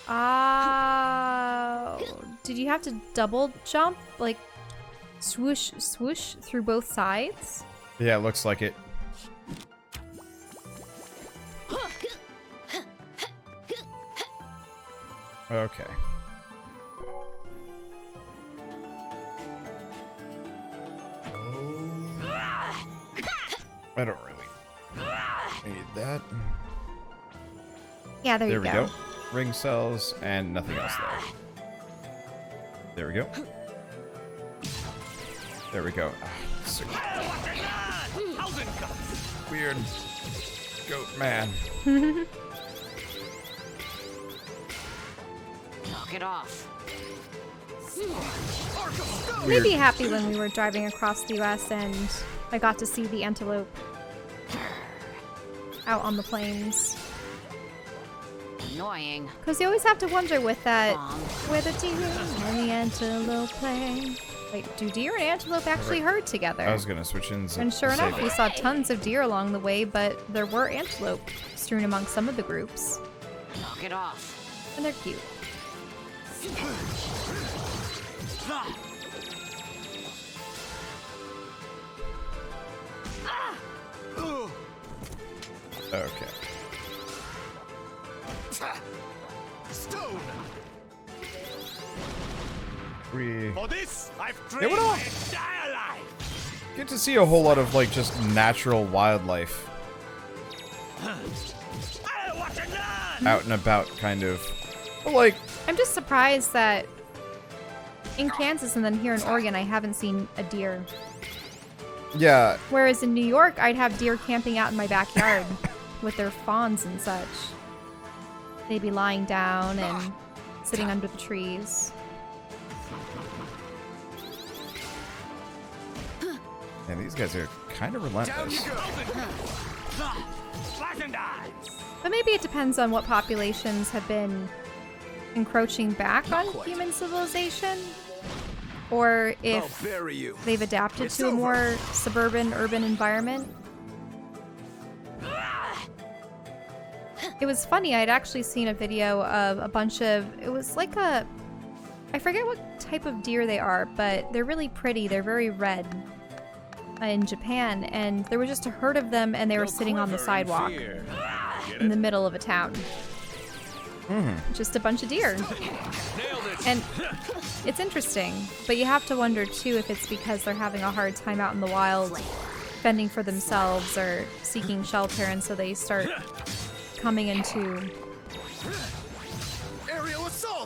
Oh. Did you have to double jump? Like, swoosh, swoosh through both sides? Yeah, it looks like it. Okay. I don't really need that. Yeah, there you go. There we go. Ring cells and nothing else there. There we go. There we go. Weird goat man. Knock it off. We'd be happy when we were driving across the US and I got to see the antelope out on the plains. Annoying. Because you always have to wonder with that, where the deer and the antelope play. Wait, do deer and antelope actually herd together? I was gonna switch in. And sure enough, we saw tons of deer along the way, but there were antelope strewn among some of the groups. Knock it off. And they're cute. Okay. Stone. We For this, I've Yeah, trained what my else? entire life. get to see a whole lot of like just natural wildlife out and about, kind of. But like, I'm just surprised that in Kansas and then here in Oregon, I haven't seen a deer. yeah, Whereas in New York, I'd have deer camping out in my backyard with their fawns and such. They'd be lying down and sitting under the trees. and these guys are kind of relentless. But maybe it depends on what populations have been encroaching back on human civilization, or if they've adapted to a more suburban, urban environment. It was funny, I'd actually seen a video of a bunch of, it was like a, I forget what type of deer they are, but they're really pretty, they're very red in Japan, and there was just a herd of them and they were sitting on the sidewalk in the middle of a town. Just a bunch of deer. And it's interesting, but you have to wonder too if it's because they're having a hard time out in the wild fending for themselves or seeking shelter, and so they start coming into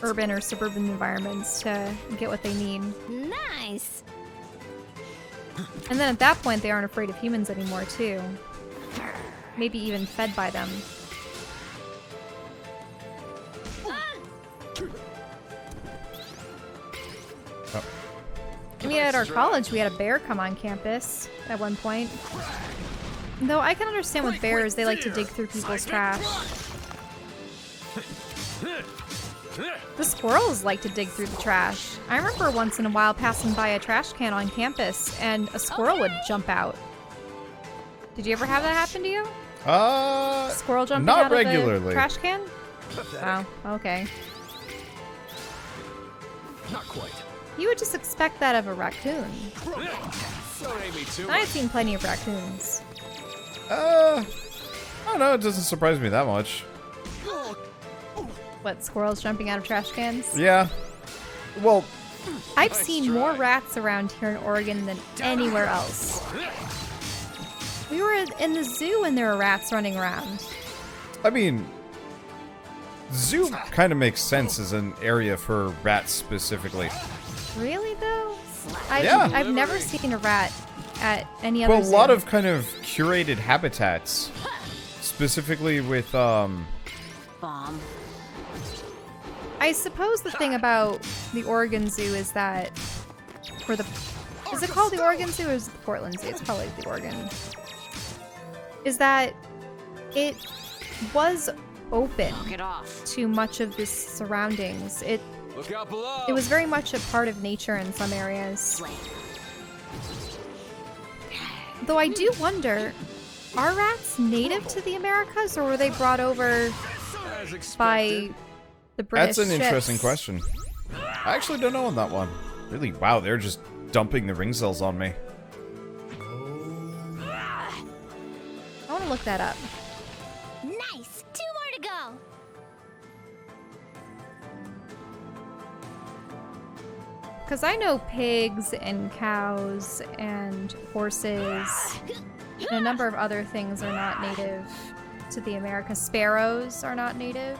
urban or suburban environments to get what they need. Nice. And then at that point, they aren't afraid of humans anymore too. Maybe even fed by them. I mean, at our college, we had a bear come on campus at one point. Though I can understand with bears, they like to dig through people's trash. The squirrels like to dig through the trash. I remember once in a while passing by a trash can on campus, and a squirrel would jump out. Did you ever have that happen to you? Squirrel jumping not out regularly. of a trash can? Oh, okay. Not quite. You would just expect that of a raccoon. Don't aim me too I've seen plenty of raccoons. I don't know, it doesn't surprise me that much. What, squirrels jumping out of trash cans? Yeah. Well, I've seen more rats around here in Oregon than anywhere else. We were in the zoo and there were rats running around. I mean, zoo kind of makes sense as an area for rats specifically. Really, though? Yeah. I've never seen a rat at any other Well, a zoo. lot of kind of curated habitats, specifically with Bomb. I suppose the thing about the Oregon Zoo is that for the... Is it called the Oregon Zoo or is it the Portland Zoo? It's probably the Oregon. Is that it was open Knock it off. to much of the surroundings. It Look out below. was very much a part of nature in some areas. Though I do wonder, are rats native to the Americas or were they brought over As expected. by the British That's an interesting ships. question. I actually don't know on that one. Really? Wow, they're just dumping the ring cells on me. I want to look that up. Nice. 2 more to go. Because I know pigs and cows and horses and a number of other things are not native to the Americas. Sparrows are not native.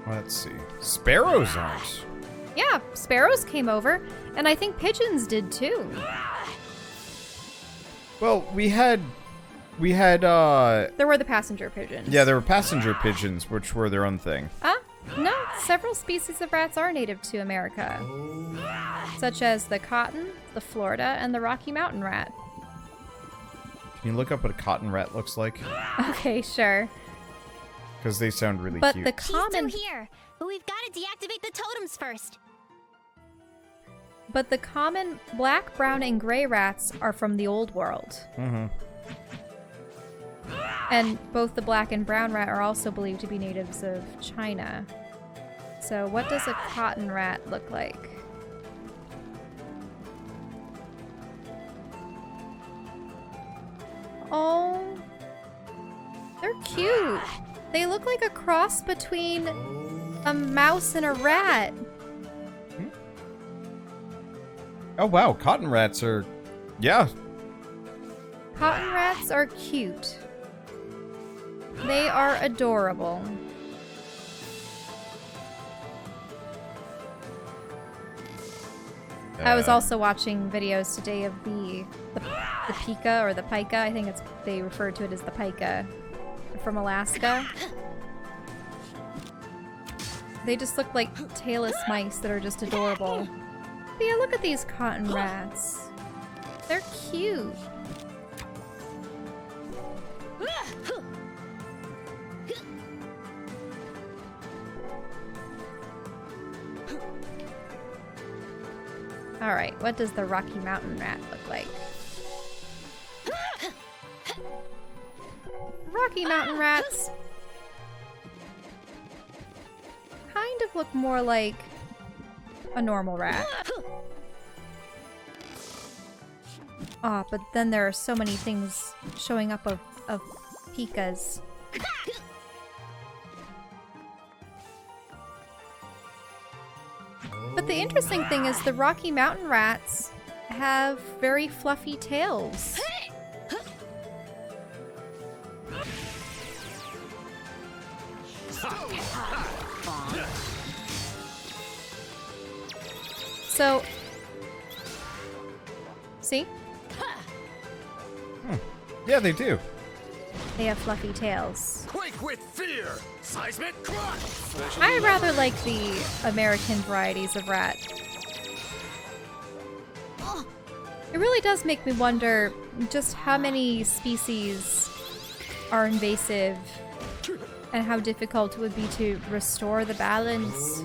Let's see. Sparrows aren't. Yeah, sparrows came over, and I think pigeons did too. Well, we had There were the passenger pigeons. yeah, there were passenger pigeons, which were their own thing. No, several species of rats are native to America, such as the cotton, the Florida, and the Rocky Mountain rat. Can you look up what a cotton rat looks like? Okay, sure. Because they sound really But cute. the She's common still here, but we've got to deactivate the totems first. But the common black, brown, and gray rats are from the old world. Mm-hmm. And both the black and brown rat are also believed to be natives of China. So what does a cotton rat look like? Oh, they're cute. They look like a cross between a mouse and a rat. Oh wow, cotton rats are... Yeah. Cotton rats are cute. They are adorable. I was also watching videos today of the pika or the pika. I think they refer to it as the pika from Alaska. They just look like tailless mice that are just adorable. But yeah, look at these cotton rats. They're cute. Alright, what does the Rocky Mountain rat look like? Rocky Mountain rats kind of look more like a normal rat. Ah, but then there are so many things showing up of pikas. But the interesting thing is the Rocky Mountain rats have very fluffy tails. So, see? Yeah, they do. They have fluffy tails. Quake with fear! Seismic crush! Special I rather like the American varieties of rat. It really does make me wonder just how many species are invasive and how difficult it would be to restore the balance.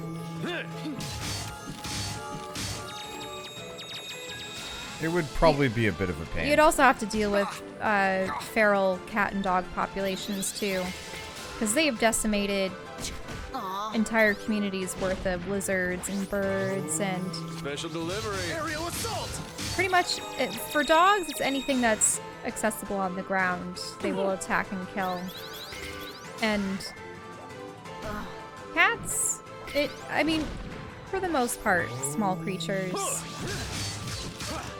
It would probably be a bit of a pain. You'd also have to deal with feral cat and dog populations too, because they have decimated entire communities worth of lizards and birds and Special delivery! Aerial assault! pretty much for dogs it's anything that's accessible on the ground they will attack and kill. And cats, I mean, for the most part, small creatures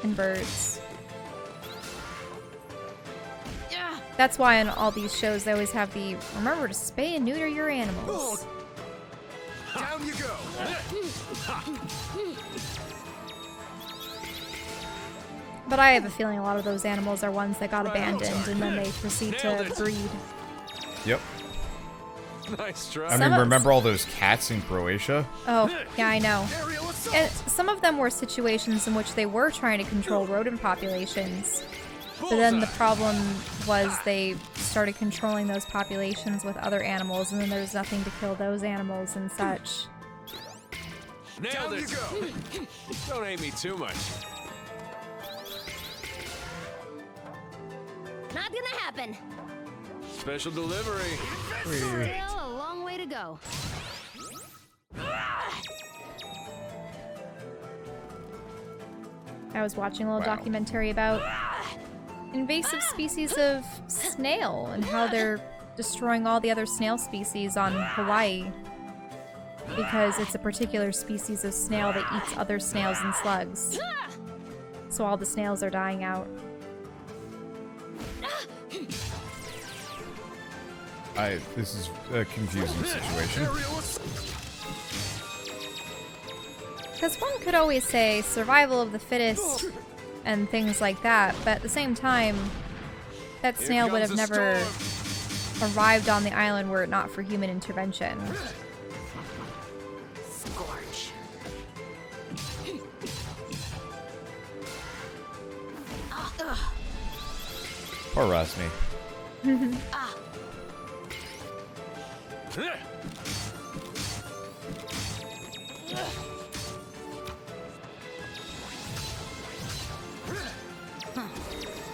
and birds. That's why in all these shows they always have the remember to spay and neuter your animals. Down you go! But I have a feeling a lot of those animals are ones that got abandoned and then they proceed to Nailed it. breed. Yep. Nice try. I Some mean, of- remember all those cats in Croatia? Oh, yeah, I know. Aerial assault! And some of them were situations in which they were trying to control rodent populations. But then the problem was they started controlling those populations with other animals, and then there was nothing to kill those animals and such. Nailed it! Don't hate me too much. Not gonna happen. Special delivery. Still a long way to go. I was watching a little documentary about invasive species of snail and how they're destroying all the other snail species on Hawaii because it's a particular species of snail that eats other snails and slugs. So all the snails are dying out. This is a confusing situation. Because one could always say survival of the fittest and things like that, but at the same time, that snail would have never arrived on the island were it not for human intervention. Scorch. Poor Rosmi.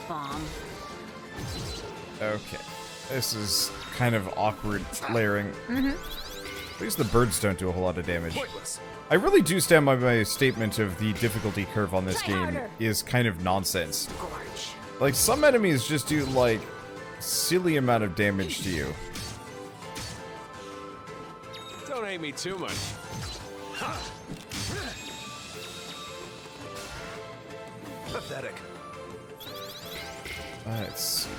Bomb. Okay. This is kind of awkward layering. At least the birds don't do a whole lot of damage. Pointless. I really do stand by my statement of the difficulty curve on this game is kind of nonsense. Scorch. Like, some enemies just do, like, silly amount of damage to you. Don't hate me too much. Pathetic. Let's see.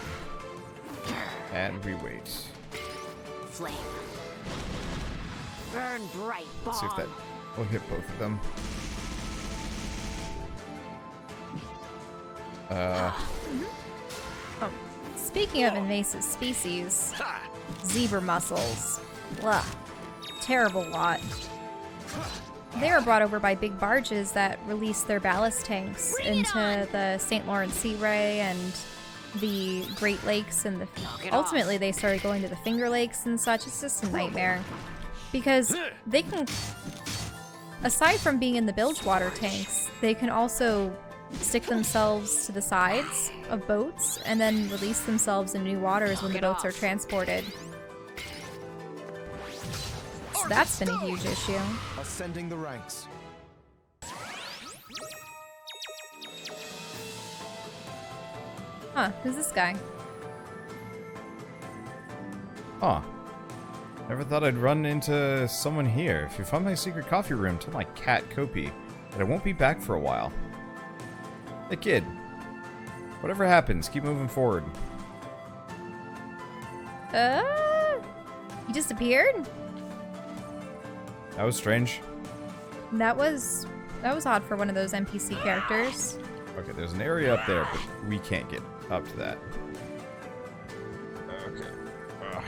And we wait. Flame. Burn bright, bomb. Let's see if that will hit both of them. Oh, speaking of invasive species, zebra mussels. Ugh. Terrible lot. They were brought over by big barges that release their ballast tanks into the St. Lawrence Seaway and the Great Lakes, and ultimately they started going to the Finger Lakes and such. It's just a nightmare. Because they can, aside from being in the bilge water tanks, they can also stick themselves to the sides of boats and then release themselves in new waters when the boats are transported. So that's been a huge issue. Ascending the ranks. Huh, who's this guy? Huh. Never thought I'd run into someone here. If you find my secret coffee room, tell my cat, Kopi, that I won't be back for a while. Hey, kid. Whatever happens, keep moving forward. He disappeared? That was strange. That was odd for one of those NPC characters. Okay, there's an area up there, but we can't get up to that. Okay. Ugh.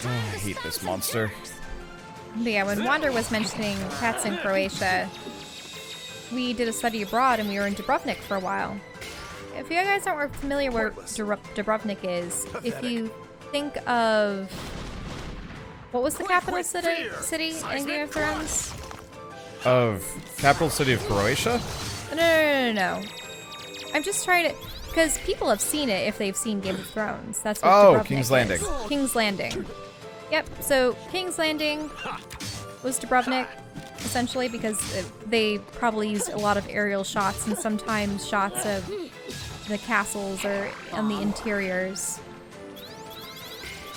Oh, I hate this monster. But yeah, when Wander was mentioning cats in Croatia, we did a study abroad and we were in Dubrovnik for a while. If you guys aren't familiar where Dubrovnik is, if you think of... What was the capital city in Game of Thrones? Of capital city of Croatia? No. I'm just trying to... Because people have seen it if they've seen Game of Thrones. That's what Oh, Dubrovnik King's is. Landing. King's Landing. Yep, so King's Landing was Dubrovnik, essentially, because they probably used a lot of aerial shots and sometimes shots of the castles or on the interiors.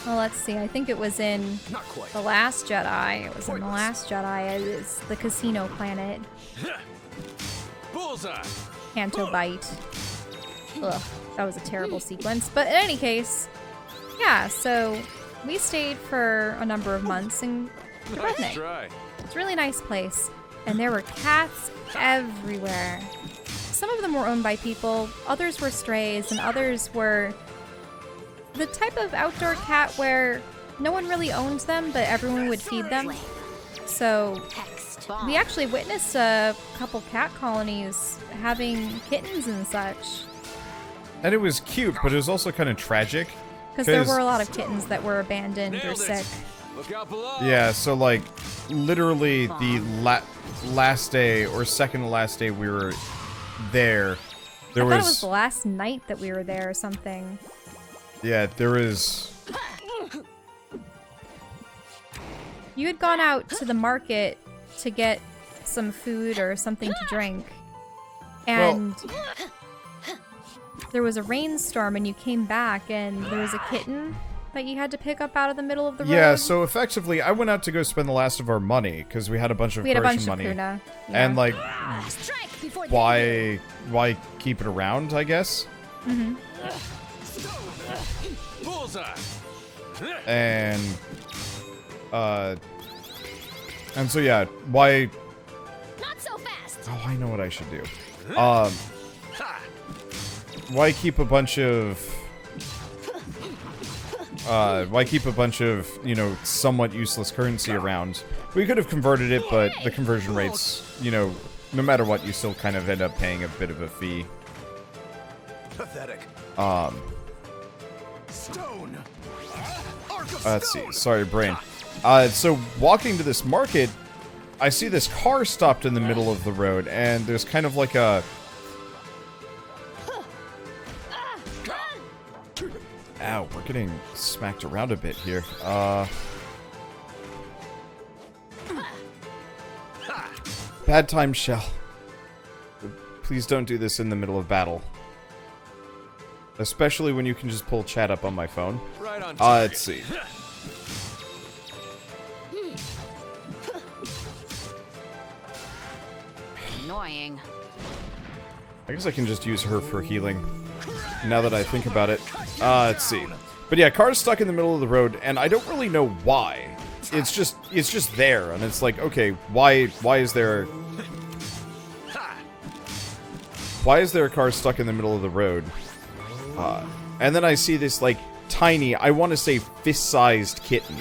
Well, let's see. I think it was in Not quite. The Last Jedi. It was in The Last Jedi. It's the casino planet. Bullseye. Canto Bite. Ugh, that was a terrible sequence. But in any case, yeah, so we stayed for a number of months in Nice Dubrovnik. try. It's a really nice place. And there were cats everywhere. Some of them were owned by people, others were strays, and others were the type of outdoor cat where no one really owned them, but everyone would feed them. So Text. we actually witnessed a couple cat colonies having kittens and such. And it was cute, but it was also kind of tragic. Because there were a lot of kittens that were abandoned or Nailed sick. it. Look out below. Yeah, so like, literally last day or second to last day we were there, I thought it was the last night that we were there or something. Yeah, there was. You had gone out to the market to get some food or something to drink. And there was a rainstorm and you came back and there was a kitten that you had to pick up out of the middle of the road. Yeah, so effectively, I went out to go spend the last of our money because we had a bunch of money. Kuna. And like, Strike before why keep it around? I guess. Bullseye. And so yeah, why? Not so fast. Oh, I know what I should do. Why keep a bunch of you know, somewhat useless currency around? We could have converted it, but the conversion rates, you know, no matter what, you still kind of end up paying a bit of a fee. Pathetic. Stone. Arc of Let's stone. see. Sorry, brain. So walking to this market, I see this car stopped in the middle of the road, and there's kind of like a. Ow, we're getting smacked around a bit here. Bad time, Shell. Please don't do this in the middle of battle. Especially when you can just pull chat up on my phone. Right on. Let's see. Annoying. I guess I can just use her for healing. Now that I think about it. Let's see. But yeah, car's stuck in the middle of the road, and I don't really know why. It's just there, and it's like, okay, why is there a car stuck in the middle of the road? And then I see this like tiny, I want to say fist-sized kitten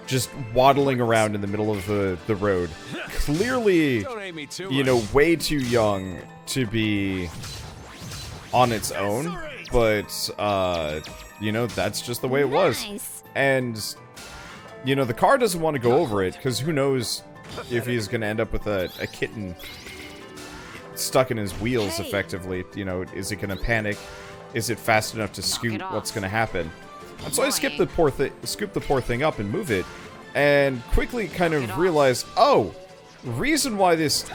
just waddling around in the middle of the road. Clearly, Don't hate me too you know, way too young to be on its own, but you know, that's just the way it was. Nice. And you know, the car doesn't want to go over it because who knows if he's going to end up with a kitten stuck in his wheels effectively. You know, is it going to panic? Is it fast enough to scoot? What's going to happen? And so I scoop the poor thing up and move it, and quickly kind of realize, oh, reason why this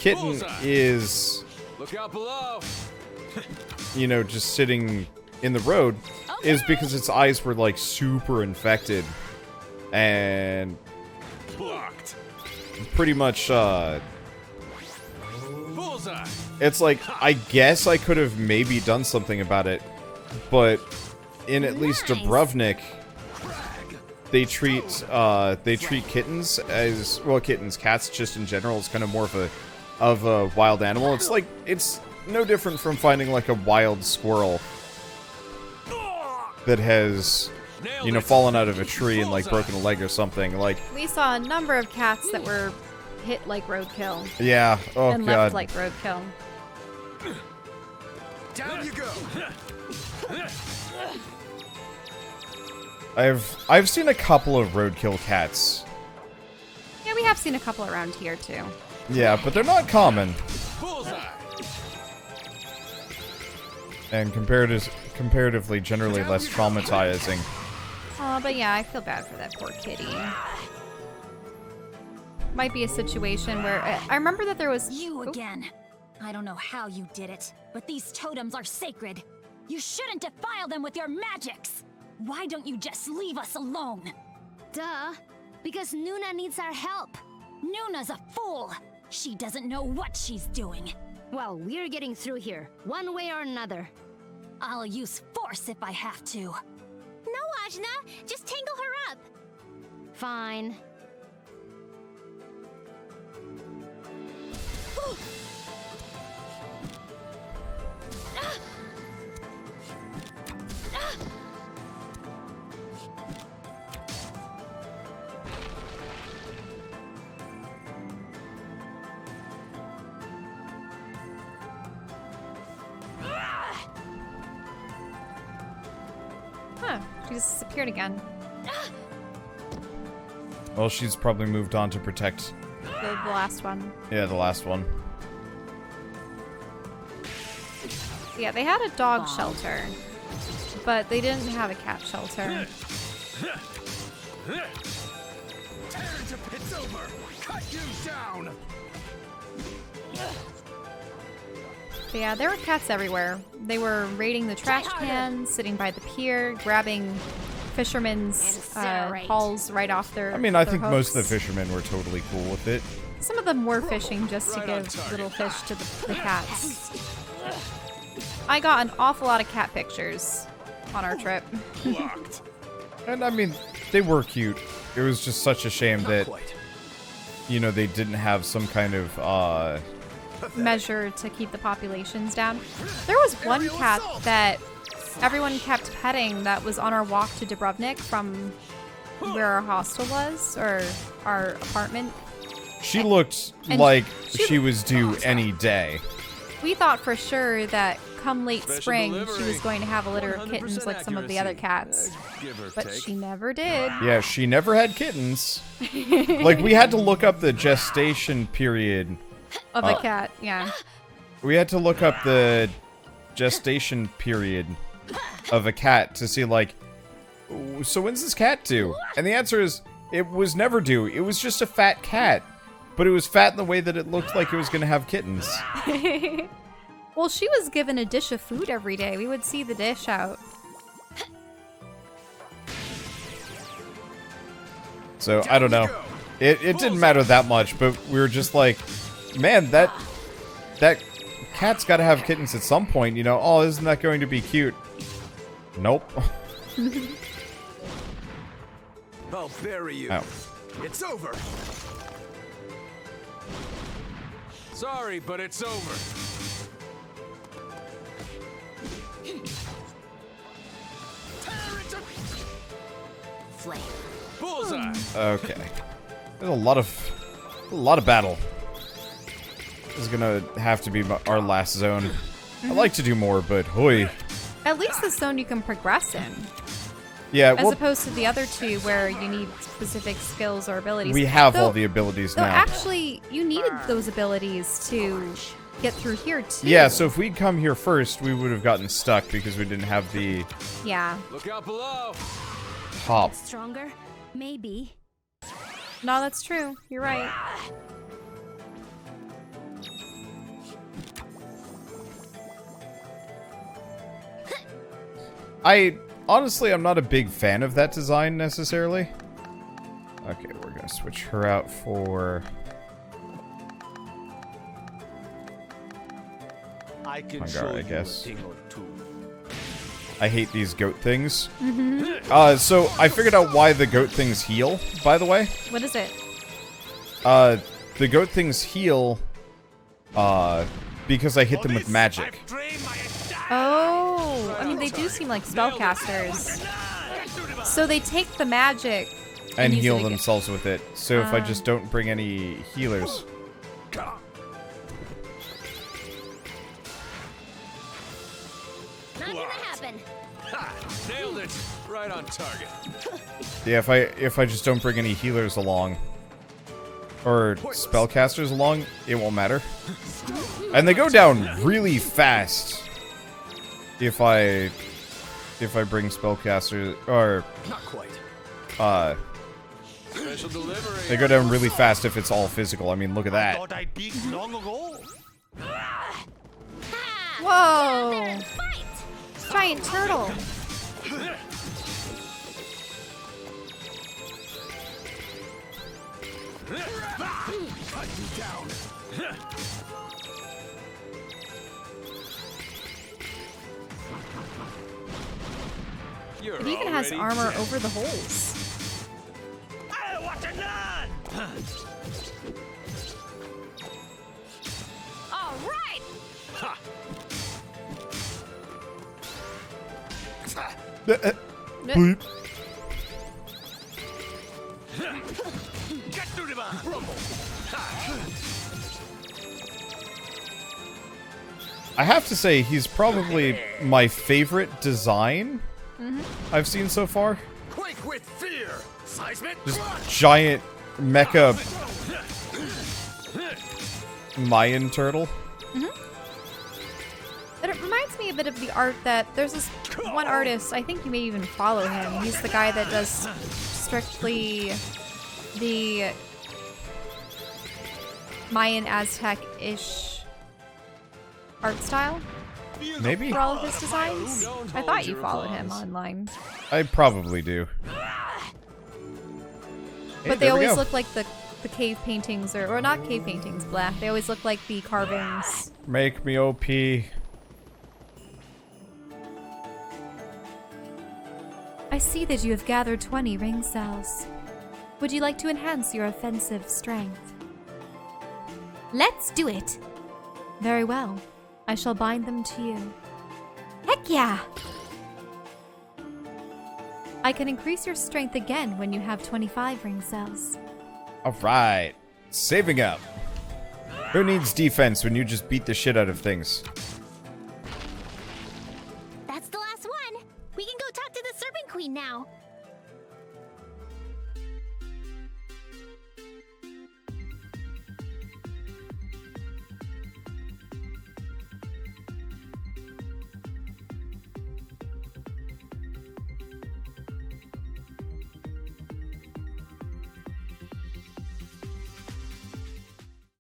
kitten is, Look out below. you know, just sitting in the road is because its eyes were like super infected and Blocked. pretty much Bullseye. it's like, I guess I could have maybe done something about it, but in at least Dubrovnik, they treat kittens as, well, cats just in general is kind of more of a wild animal. It's like, it's no different from finding like a wild squirrel that has, you know, fallen out of a tree and like broken a leg or something. Like, We saw a number of cats that were hit like roadkill yeah, oh and god. left like roadkill. Down you go. I've seen a couple of roadkill cats. Yeah, we have seen a couple around here too. Yeah, but they're not common. Bullseye. And comparatively generally less traumatizing. Oh, but yeah, I feel bad for that poor kitty. Might be a situation where I remember that there was You again. I don't know how you did it, but these totems are sacred. You shouldn't defile them with your magics. Why don't you just leave us alone? Duh. Because Nuna needs our help. Nuna's a fool. She doesn't know what she's doing. Well, we're getting through here, one way or another. I'll use force if I have to. No, Ajna. Just tangle her up. Fine. Huh, she just disappeared again. Well, she's probably moved on to protect. The last one. Yeah, the last one. Yeah, they had a dog shelter, but they didn't have a cat shelter. Tear into pits over! Cut you down! But yeah, there were cats everywhere. They were raiding the trash cans, sitting by the pier, grabbing fishermen's Incinerate. hauls right off their I mean, I their think most of the hooks. fishermen were totally cool with it. Some of them were fishing just to Right on give target. little fish to the cats. I got an awful lot of cat pictures on our trip. Blocked. And I mean, they were cute. It was just such a shame Not that, quite. you know, they didn't have some kind of, Measure to keep the populations down. There was one cat that everyone kept petting that was on our walk to Dubrovnik from where our hostel was, or our apartment. she looked And like she- she was due any day. We thought for sure that come late Special spring she delivery. was going to have a litter of 100% kittens like some of the other accuracy. cats. Give or But take. she never did. Yeah, she never had kittens. Like, we had to look up the gestation period. Of a cat, yeah. We had to look up the gestation period of a cat to see, like, so when's this cat due? And the answer is, it was never due. It was just a fat cat. But it was fat in the way that it looked like it was going to have kittens. Well, she was given a dish of food every day. We would see the dish out. So, I don't know. It didn't matter that much, but we were just like, man, that cat's got to have kittens at some point, you know? Oh, isn't that going to be cute? Nope. I'll bury you. Ow. It's over. Sorry, but it's over. Tear into Flame. Bullseye. Okay. There's a lot of battle. This is gonna have to be our last zone. I like to do more, but hoy. At least this zone you can progress in. Yeah, As well, opposed to the other two where you need specific skills or abilities. we have Though- all the abilities Though now. actually, you needed those abilities to get through here too. Yeah, so if we'd come here first, we would have gotten stuck because we didn't have the Yeah. Look out below. hop. Stronger? Maybe. No, that's true. You're right. Honestly, I'm not a big fan of that design necessarily. Okay, we're gonna switch her out for I can Hangar, show I you guess. a thing or two. I hate these goat things. So I figured out why the goat things heal, by the way. What is it? The goat things heal, because I hit them with magic. Oh, I mean, they do seem like spellcasters. So they take the magic And use it heal again. themselves with it. So if I just don't bring any healers. Not gonna happen. Ha! Nailed it. Right on target. Yeah, if I just don't bring any healers along, or spellcasters along, it won't matter. And they go down really fast if I bring spellcasters, or Not quite. Special delivery. they go down really fast if it's all physical. I mean, look at that. Thought I'd peaked long ago. Ha! Whoa! Fight! Giant turtle. Cut you down. You're It even has already armor dead. over the holes. All right. Ha! Bleep. Get to the bar. I have to say, he's probably my favorite design I've seen so far. Quake with fear. Seismic Just crunch. giant mecha Mayan turtle. But it reminds me a bit of the art that there's this one artist, I think you may even follow him. He's the guy that does strictly the Mayan Aztec-ish art style Maybe? for all of his designs. I thought you followed him online. I probably do. Hey, But they there we always go. look like the cave paintings, or not cave paintings, blah. They always look like the carvings. Make me OP. I see that you have gathered 20 ring cells. Would you like to enhance your offensive strength? Let's do it. Very well. I shall bind them to you. Heck yeah. I can increase your strength again when you have 25 ring cells. Alright. Saving up. Who needs defense when you just beat the shit out of things? That's the last one. We can go talk to the Serpent Queen now.